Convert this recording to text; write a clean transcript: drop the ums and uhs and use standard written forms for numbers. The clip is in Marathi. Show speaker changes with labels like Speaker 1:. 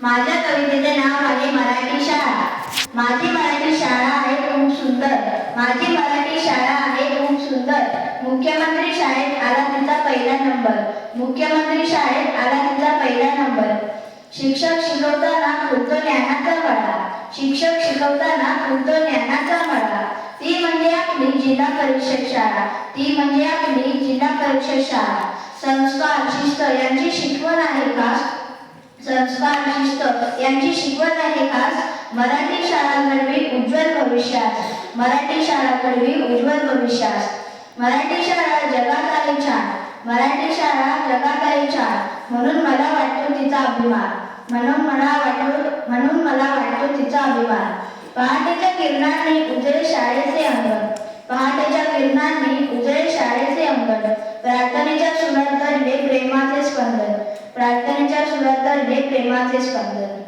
Speaker 1: माझ्या कवितेचे नाव आहे मराठी शाळा। माझी मराठी शाळा आहे खूप सुंदर, माझी मराठी शाळा आहे खूप सुंदर। मुख्यमंत्री शाळेत आला तिचा पहिला नंबर, मुख्यमंत्री शाळेत आला तिचा पहिला नंबर। शिक्षक शिकवताना फुलतो ज्ञानाचा मळा, शिक्षक शिकवताना फुलतो ज्ञानाचा मळा। ती म्हणजे आपली जिल्हा परिषद शाळा, ती म्हणजे आपली जिल्हा परिषद शाळा। संस्कार शिस्त यांची शिकवण आहे खास, संस्कार शिस्त यांची शिकवण आहे खास। मराठी शाळा घडवी उज्ज्वल भविष्यास, मराठी शाळा घडवी उज्ज्वल भविष्यास। मराठी शाळा जगात आहे छान, मराठी शाळा जगात आहे छान। म्हणून मला वाटतो तिचा अभिमान, म्हणून मला वाटतो तिचा अभिमान। पहाटेच्या किरणांनी उजळे शाळेचे अंगण, पहाटेच्या किरणांनी उजळे शाळेचे अंगण। प्रार्थनेच्या सुरात धरले प्रेमाचे स्पंदन, प्रार्थनेच्या सुरात धरले प्रेमाचे स्पंदन।